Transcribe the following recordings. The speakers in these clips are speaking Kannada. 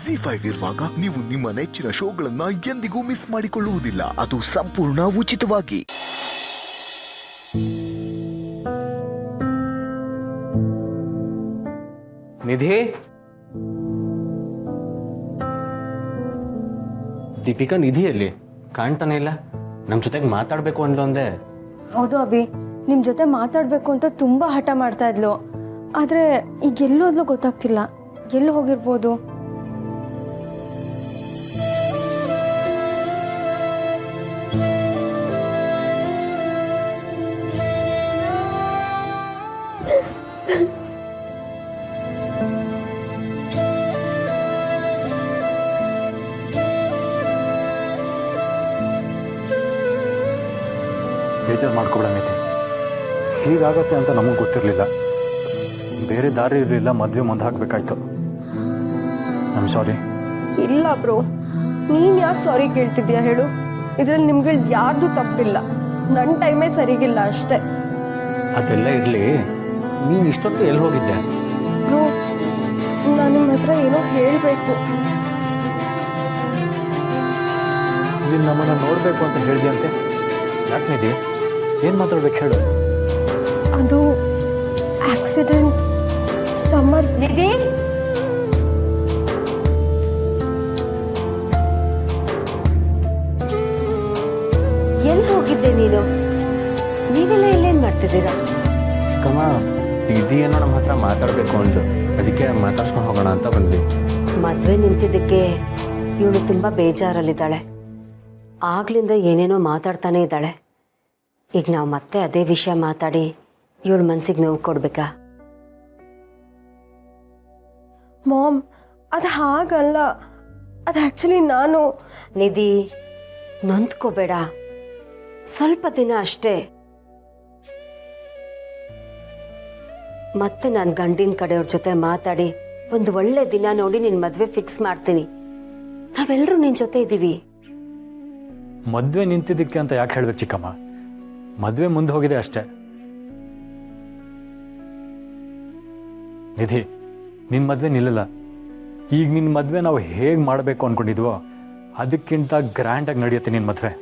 ಜಿ5 ಇರುವಾಗ ನೀವು ನಿಮ್ಮ ನೆಚ್ಚಿನ ಶೋಗಳನ್ನ ಎಂದಿಗೂ ಮಿಸ್ ಮಾಡಿಕೊಳ್ಳುವುದಿಲ್ಲ. ಅದು ಸಂಪೂರ್ಣ ಉಚಿತವಾಗಿ. ನಿಧಿ, ದೀಪಿಕಾ ನಿಧಿಯಲ್ಲಿ ಕಾಣ್ತಾನೆ ಇಲ್ಲ. ನಮ್ಮ ಜೊತೆಗೆ ಮಾತಾಡ್ಬೇಕು ಅನ್ಲು ಅಂದೆ. ಹೌದು ಅಭಿ, ನಿಮ್ ಜೊತೆ ಮಾತಾಡ್ಬೇಕು ಅಂತ ತುಂಬಾ ಹಠ ಮಾಡ್ತಾ ಇದ್ಲು. ಆದ್ರೆ ಈಗ ಎಲ್ಲೋದ್ಲು ಗೊತ್ತಾಗ್ತಿಲ್ಲ. ಎಲ್ಲಿ ಹೋಗಿರ್ಬೋದು? ಬೇಜಾರು ಮಾಡ್ಕೊಬೇಡ ನಿಧಿ. ಹೀಗಾಗತ್ತೆ ಅಂತ ನಮಗೆ ಗೊತ್ತಿರಲಿಲ್ಲ. ಬೇರೆ ದಾರಿ ಇರಲಿಲ್ಲ. ಮದುವೆ ಮುಂದೆ ಹಾಕಬೇಕಾಯ್ತು. I'm sorry. ಇಲ್ಲ ಬ್ರೋ, ನೀನ್ ಯಾಕೆ ಸಾರಿ ಕೇಳ್ತಿದ್ಯಾ ಹೇಳು? ಇದ್ರಲ್ಲಿ ನಿಮ್ಗೆ ಯಾರ್ದು ತಪ್ಪಿಲ್ಲ. ನನ್ನ ಟೈಮೇ ಸರಿಗಿಲ್ಲ ಅಷ್ಟೇ. ಅದೆಲ್ಲ ಇರ್ಲಿ, ನೀನು ಇಷ್ಟೊತ್ತು ಎಲ್ಲಿ ಹೋಗಿದ್ದೆ? ಬ್ರೋ, ನಾನು ನಿಮ್ಮ ಹತ್ರ ಏನೋ ಹೇಳಬೇಕು. ನೀನು ನಮ್ಮನ್ನು ನೋಡಬೇಕು ಅಂತ ಹೇಳಿದೆಯಂತೆ. ಯಾಕೆ ನಿಧಿ, ಏನು ಮಾತಾಡ್ಬೇಕು ಹೇಳು? ಅದು ಆಕ್ಸಿಡೆಂಟ್. ಸಮರ್ ನಿಧಿ, ಎಲ್ಲಿ ಹೋಗಿದ್ದೆ ನೀನು? ನೀವೆಲ್ಲ ಇಲ್ಲೇನ್ ಮಾಡ್ತಿದ್ದೀರಾ? ಚಿಕ್ಕಮ್ಮ, ನಿಧಿ ಏನೋ ನಮ್ಮ ಹತ್ರ ಮಾತಾಡಬೇಕು ಅಂದ್ರು, ಅದಕ್ಕೆ ಮಾತಾಡ್ಸ್ಕೊಂಡು ಹೋಗೋಣ ಅಂತ ಬಂದ್ವಿ. ಮದ್ವೆ ನಿಂತಿದ್ದಕ್ಕೆ ಇವಳು ತುಂಬಾ ಬೇಜಾರಲ್ಲಿದ್ದಾಳೆ. ಆಗ್ಲಿಂದ ಏನೇನೋ ಮಾತಾಡ್ತಾನೆ ಇದ್ದಾಳೆ. ಈಗ ನಾವು ಮತ್ತೆ ಅದೇ ವಿಷಯ ಮಾತಾಡಿ ಇವಳು ಮನ್ಸಿಗೆ ನೋವು ಕೊಡ್ಬೇಕಾ? ಮಾಮ್, ಅದು ಹಾಗಲ್ಲ. ಅದು ಆ್ಯಕ್ಚುಲಿ ನಾನು ನಿಧಿ, ನೊಂದ್ಕೋಬೇಡ. ಸ್ವಲ್ಪ ದಿನ ಅಷ್ಟೇ. ಮತ್ತೆ ನಾನು ಗಂಡಿನ ಕಡೆಯವ್ರ ಜೊತೆ ಮಾತಾಡಿ ಒಂದು ಒಳ್ಳೆ ದಿನ ನೋಡಿ ನಿನ್ನ ಮದುವೆ ಫಿಕ್ಸ್ ಮಾಡ್ತೀನಿ. ನಾವೆಲ್ಲರೂ ನಿನ್ನ ಜೊತೆ ಇದ್ದೀವಿ. ಮದುವೆ ನಿಂತಿದ್ದಕ್ಕೆ ಅಂತ ಯಾಕೆ ಹೇಳ್ಬೇಕು ಚಿಕ್ಕಮ್ಮ? ಮದುವೆ ಮುಂದೆ ಹೋಗಿದೆ ಅಷ್ಟೇ. ನಿಧಿ, ನಿನ್ನ ಮದುವೆ ನಿಲ್ಲಲ್ಲ. ಈಗ ನಿನ್ನ ಮದುವೆ ನಾವು ಹೇಗೆ ಮಾಡಬೇಕು ಅಂದ್ಕೊಂಡಿದ್ವೋ ಅದಕ್ಕಿಂತ ಗ್ರ್ಯಾಂಡಾಗಿ ನಡೆಯುತ್ತೆ ನಿನ್ನ ಮದುವೆ.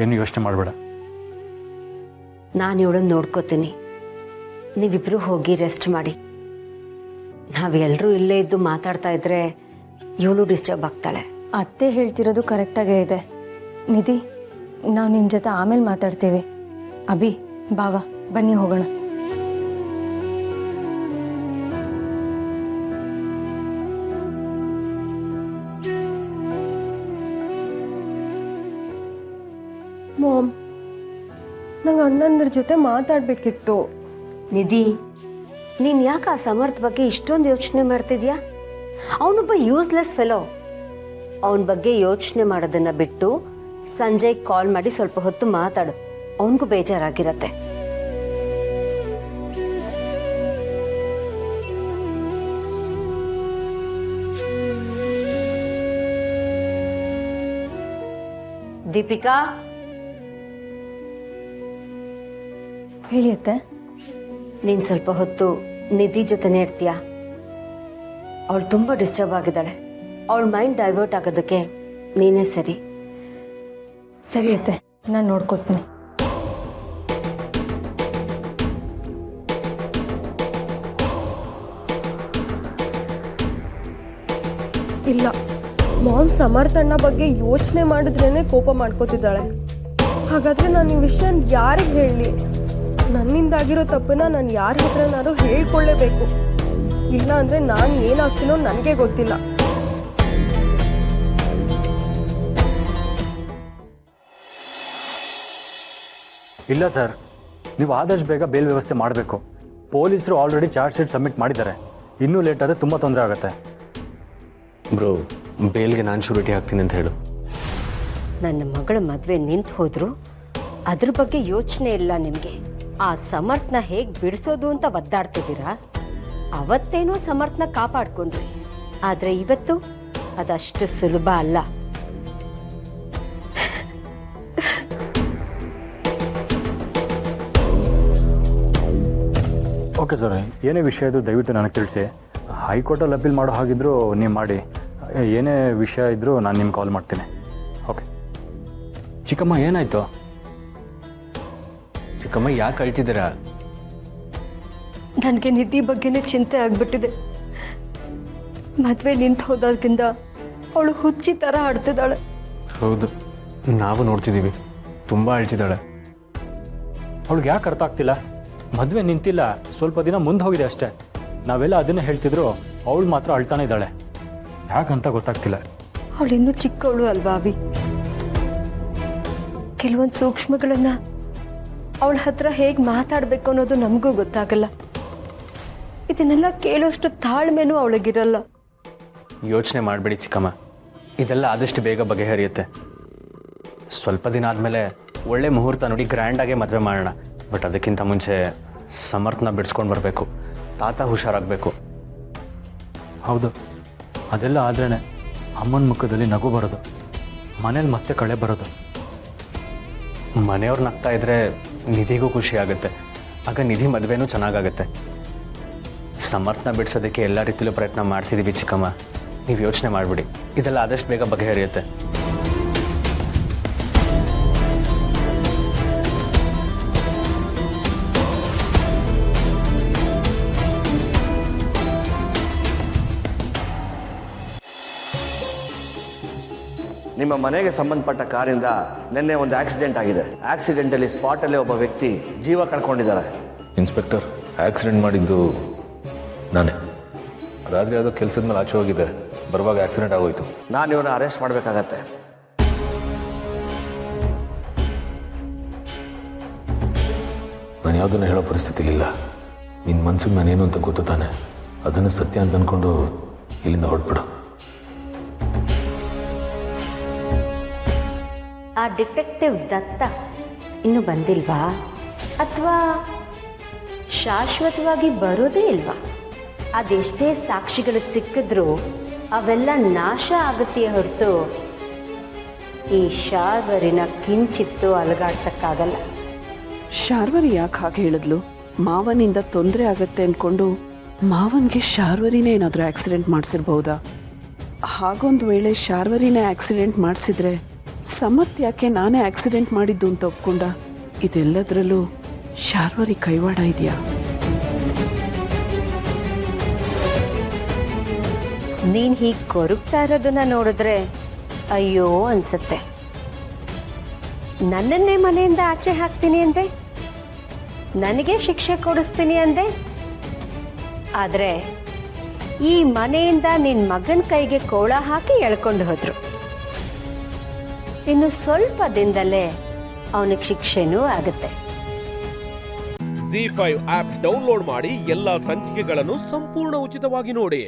ಏನು ಯೋಚನೆ ಮಾಡಬೇಡ. ನಾನು ಇವಳನ್ನು ನೋಡ್ಕೋತೀನಿ. ನೀವಿಬ್ರು ಹೋಗಿ ರೆಸ್ಟ್ ಮಾಡಿ. ನಾವೆಲ್ಲರೂ ಇಲ್ಲೇ ಇದ್ದು ಮಾತಾಡ್ತಾ ಇದ್ರೆ ಇವಳು ಡಿಸ್ಟರ್ಬ್ ಆಗ್ತಾಳೆ. ಅತ್ತೆ ಹೇಳ್ತಿರೋದು ಕರೆಕ್ಟಾಗೇ ಇದೆ. ನಿಧಿ, ನಾವು ನಿಮ್ಮ ಜೊತೆ ಆಮೇಲೆ ಮಾತಾಡ್ತೀವಿ. ಅಭಿ, ಬಾವ, ಬನ್ನಿ ಹೋಗೋಣ. ಮಾಮ್, ನಂಗೆ ಅಣ್ಣಂದ್ರ ಜೊತೆ ಮಾತಾಡಬೇಕಿತ್ತು. ನಿಧಿ, ನೀನು ಯಾಕೆ ಆ ಸಮರ್ಥ ಬಗ್ಗೆ ಇಷ್ಟೊಂದು ಯೋಚನೆ ಮಾಡ್ತಿದ್ಯಾ? ಅವನೊಬ್ಬ ಯೂಸ್ಲೆಸ್ ಫೆಲೋ. ಅವನ ಬಗ್ಗೆ ಯೋಚನೆ ಮಾಡೋದನ್ನ ಬಿಟ್ಟು ಸಂಜಯ್ ಕಾಲ್ ಮಾಡಿ ಸ್ವಲ್ಪ ಹೊತ್ತು ಮಾತಾಡು. ಅವನಿಗೂ ಬೇಜಾರಾಗಿರತ್ತೆ. ದೀಪಿಕಾ, ಹೇಳಿ ಅತ್ತೆ. ನೀನು ಸ್ವಲ್ಪ ಹೊತ್ತು ನಿಧಿ ಜೊತೆನೇ ಇರ್ತೀಯಾ? ಅವಳು ತುಂಬ ಡಿಸ್ಟರ್ಬ್ ಆಗಿದ್ದಾಳೆ. ಅವಳ ಮೈಂಡ್ ಡೈವರ್ಟ್ ಆಗೋದಕ್ಕೆ ನೀನೇ ಸರಿ. ಸರಿ ಅತ್ತೆ, ನಾನು ನೋಡ್ಕೊತೀನಿ. ಇಲ್ಲ, ಮಾಮ್ ಸಮರ್ಥಣ್ಣ ಬಗ್ಗೆ ಯೋಚನೆ ಮಾಡಿದ್ರೇನೆ ಕೋಪ ಮಾಡ್ಕೋತಿದ್ದಾಳೆ. ಹಾಗಾದ್ರೆ ನಾನು ಈ ವಿಷಯ ಯಾರಿಗೆ ಹೇಳಲಿ? ನನ್ನಿಂದಾಗಿರೋ ತಪ್ಪನ್ನ ನಾನು ಯಾರ ಹತ್ರನಾರು ಹೇಳ್ಕೊಳ್ಳೇಬೇಕು. ಇಲ್ಲ ಅಂದ್ರೆ ನಾನು ಏನಾಗ್ತೀನೋ ನನಗೆ ಗೊತ್ತಿಲ್ಲ. ಇಲ್ಲ ಸರ್, ನೀವು ಆದಷ್ಟು ಬೇಗ ಬೇಲ್ ವ್ಯವಸ್ಥೆ ಮಾಡಬೇಕು. ಪೊಲೀಸರು ಆಲ್ರೆಡಿ ಚಾರ್ಜ್ ಶೀಟ್ ಸಬ್ಮಿಟ್ ಮಾಡಿದ್ದಾರೆ. ಇನ್ನೂ ಲೇಟ್ ಆದರೆ ತುಂಬ ತೊಂದರೆ ಆಗುತ್ತೆ. ಬ್ರೋ, ಬೇಲ್ಗೆ ನಾನು ಶೂರಿಟಿ ಹಾಕ್ತೀನಿ ಅಂತ ಹೇಳು. ನನ್ನ ಮಗಳ ಮದುವೆ ನಿಂತು ಹೋದ್ರು ಅದ್ರ ಬಗ್ಗೆ ಯೋಚನೆ ಇಲ್ಲ ನಿಮಗೆ. ಆ ಸಮರ್ಥನ ಹೇಗೆ ಬಿಡಿಸೋದು ಅಂತ ಒದ್ದಾಡ್ತಿದ್ದೀರಾ. ಅವತ್ತೇನೋ ಸಮರ್ಥನ ಕಾಪಾಡ್ಕೊಂಡ್ರಿ, ಆದರೆ ಇವತ್ತು ಅದಷ್ಟು ಸುಲಭ ಅಲ್ಲ. ಓಕೆ ಸರ್, ಏನೇ ವಿಷಯ ಇದು ದಯವಿಟ್ಟು ನನಗೆ ತಿಳಿಸಿ. ಹೈಕೋರ್ಟಲ್ಲಿ ಅಪೀಲ್ ಮಾಡೋ ಹಾಗಿದ್ರು ನೀವು ಮಾಡಿ, ಏನೇ ವಿಷಯ ಇದ್ದರೂ ನಾನು ನಿಮ್ಗೆ ಕಾಲ್ ಮಾಡ್ತೀನಿ. ಓಕೆ ಚಿಕ್ಕಮ್ಮ, ಏನಾಯಿತು? ಚಿಕ್ಕಮ್ಮ ಯಾಕೆ ಅಳ್ತಿದ್ದೀರಾ? ನನಗೆ ನಿಧಿ ಬಗ್ಗೆನೇ ಚಿಂತೆ ಆಗ್ಬಿಟ್ಟಿದೆ. ಮದುವೆ ನಿಂತು ಹೋದಾಗಿಂದ ಅವಳು ಹುಚ್ಚಿ ಥರ ಆಡ್ತಿದ್ದಾಳೆ. ಹೌದು, ನಾವು ನೋಡ್ತಿದ್ದೀವಿ, ತುಂಬ ಅಳ್ತಿದ್ದಾಳೆ. ಅವಳಿಗೆ ಯಾಕೆ ಅರ್ಥ ಆಗ್ತಿಲ್ಲ? ಮದುವೆ ನಿಂತಿಲ್ಲ, ಸ್ವಲ್ಪ ದಿನ ಮುಂದೆ ಹೋಗಿದೆ ಅಷ್ಟೇ. ನಾವೆಲ್ಲ ಅದನ್ನೇ ಹೇಳ್ತಿದ್ರು, ಅವಳು ಮಾತ್ರ ಅಳ್ತಾನೆ ಇದ್ದಾಳೆ. ಯಾಕಂತ ಗೊತ್ತಾಗ್ತಿಲ್ಲ. ಅವಳು ಇನ್ನೂ ಚಿಕ್ಕವಳು ಅಲ್ವಾ ಅವಿ? ಕೆಲವೊಂದು ಸೂಕ್ಷ್ಮಗಳನ್ನ ಅವಳ ಹತ್ರ ಹೇಗೆ ಮಾತಾಡಬೇಕು ಅನ್ನೋದು ನಮಗೂ ಗೊತ್ತಾಗಲ್ಲ. ಇದನ್ನೆಲ್ಲ ಕೇಳೋಷ್ಟು ತಾಳ್ಮೆನೂ ಅವಳಿಗಿರಲ್ಲ. ಯೋಚನೆ ಮಾಡಬೇಡಿ ಚಿಕ್ಕಮ್ಮ, ಇದೆಲ್ಲ ಆದಷ್ಟು ಬೇಗ ಬಗೆಹರಿಯುತ್ತೆ. ಸ್ವಲ್ಪ ದಿನ ಆದಮೇಲೆ ಒಳ್ಳೆ ಮುಹೂರ್ತ ನೋಡಿ ಗ್ರ್ಯಾಂಡಾಗೆ ಮದುವೆ ಮಾಡೋಣ. ಬಟ್ ಅದಕ್ಕಿಂತ ಮುಂಚೆ ಸಮರ್ಥನ ಬಿಡಿಸ್ಕೊಂಡು ಬರಬೇಕು. ತಾತ ಹುಷಾರಾಗಬೇಕು. ಹೌದು, ಅದೆಲ್ಲ ಆದ್ರೇ ಅಮ್ಮನ ಮುಖದಲ್ಲಿ ನಗು ಬರೋದು, ಮನೇಲಿ ಮತ್ತೆ ಕಳೆ ಬರೋದು. ಮನೆಯವ್ರು ನಗ್ತಾ ಇದ್ರೆ ನಿಧಿಗೂ ಖುಷಿ ಆಗುತ್ತೆ. ಆಗ ನಿಧಿ ಮದುವೆನೂ ಚೆನ್ನಾಗಾಗುತ್ತೆ. ಸಮರ್ಥನ ಬಿಡಿಸೋದಕ್ಕೆ ಎಲ್ಲ ರೀತಿಯಲ್ಲೂ ಪ್ರಯತ್ನ ಮಾಡ್ತಿದ್ದೀವಿ ಚಿಕ್ಕಮ್ಮ. ನೀವು ಯೋಚನೆ ಮಾಡಿಬಿಡಿ, ಇದೆಲ್ಲ ಆದಷ್ಟು ಬೇಗ ಬಗೆಹರಿಯುತ್ತೆ. ನಿಮ್ಮ ಮನೆಗೆ ಸಂಬಂಧಪಟ್ಟ ಕಾರಿಂದ ನಿನ್ನೆ ಒಂದು ಆಕ್ಸಿಡೆಂಟ್ ಆಗಿದೆ. ಆಕ್ಸಿಡೆಂಟಲ್ಲಿ ಸ್ಪಾಟಲ್ಲೇ ಒಬ್ಬ ವ್ಯಕ್ತಿ ಜೀವ ಕಳ್ಕೊಂಡಿದ್ದಾರೆ. ಇನ್ಸ್ಪೆಕ್ಟರ್, ಆಕ್ಸಿಡೆಂಟ್ ಮಾಡಿದ್ದು ನಾನೇ. ರಾತ್ರಿ ಯಾವುದೋ ಕೆಲಸದ ಮೇಲೆ ಆಚೆ ಹೋಗಿದೆ, ಬರುವಾಗ ಆಕ್ಸಿಡೆಂಟ್ ಆಗೋಯ್ತು. ನಾನು ಇವನ್ನ ಅರೆಸ್ಟ್ ಮಾಡಬೇಕಾಗತ್ತೆ. ನಾನು ಯಾವುದನ್ನು ಹೇಳೋ ಪರಿಸ್ಥಿತಿಲಿಲ್ಲ. ನಿನ್ನ ಮನ್ಸಿಗೆ ನಾನೇನು ಅಂತ ಗೊತ್ತು ತಾನೆ, ಅದನ್ನು ಸತ್ಯ ಅಂತ ಅಂದ್ಕೊಂಡು ಇಲ್ಲಿಂದ ಹೊರಟ್ಬಿಡು. ಆ ಡಿಟೆಕ್ಟಿವ್ ದತ್ತ ಇನ್ನೂ ಬಂದಿಲ್ವಾ? ಅಥವಾ ಶಾಶ್ವತವಾಗಿ ಬರೋದೇ ಇಲ್ವಾ? ಅದೆಷ್ಟೇ ಸಾಕ್ಷಿಗಳು ಸಿಕ್ಕಿದ್ರೂ ಅವೆಲ್ಲ ನಾಶ ಆಗುತ್ತೆಯೇ ಹೊರತು ಈ ಶಾರ್ವರಿನ ಕಿಂಚಿತ್ತು ಅಲಗಾಡ್ಸಕ್ಕಾಗಲ್ಲ. ಶಾರ್ವರಿ ಯಾಕೆ ಹಾಗೆ ಹೇಳಿದ್ಲು? ಮಾವನಿಂದ ತೊಂದರೆ ಆಗತ್ತೆ ಅಂದ್ಕೊಂಡು ಮಾವನ್ಗೆ ಶಾರ್ವರಿನೇ ಏನಾದರೂ ಆಕ್ಸಿಡೆಂಟ್ ಮಾಡಿಸಿರ್ಬಹುದಾ? ಹಾಗೊಂದು ವೇಳೆ ಶಾರ್ವರಿನೇ ಆಕ್ಸಿಡೆಂಟ್ ಮಾಡಿಸಿದ್ರೆ ಸಮರ್ಥ್ ಯಾಕೆ ನಾನೇ ಆಕ್ಸಿಡೆಂಟ್ ಮಾಡಿದ್ದು ಅಂತ ಒಪ್ಕೊಂಡ? ಇದೆಲ್ಲದರಲ್ಲೂ ಶಾರ್ವರಿ ಕೈವಾಡ ಇದೆಯಾ? ನೀನು ಹೀಗೆ ಕೊರಗ್ತಾ ಇರೋದನ್ನ ನೋಡಿದ್ರೆ ಅಯ್ಯೋ ಅನ್ಸುತ್ತೆ. ನನ್ನನ್ನೇ ಮನೆಯಿಂದ ಆಚೆ ಹಾಕ್ತೀನಿ ಅಂದೆ, ನನಗೆ ಶಿಕ್ಷೆ ಕೊಡಿಸ್ತೀನಿ ಅಂದೆ. ಆದರೆ ಈ ಮನೆಯಿಂದ ನಿನ್ನ ಮಗನ ಕೈಗೆ ಕೋಳ ಹಾಕಿ ಎಳ್ಕೊಂಡು ಹೋದ್ರು. ಇನ್ನು ಸ್ವಲ್ಪ ದಿನದಲ್ಲೇ ಅವನಿಗೆ ಶಿಕ್ಷೆನೂ ಆಗುತ್ತೆ. ZEE5 ಆಪ್ ಡೌನ್ಲೋಡ್ ಮಾಡಿ ಎಲ್ಲಾ ಸಂಚಿಕೆಗಳನ್ನು ಸಂಪೂರ್ಣ ಉಚಿತವಾಗಿ ನೋಡಿ.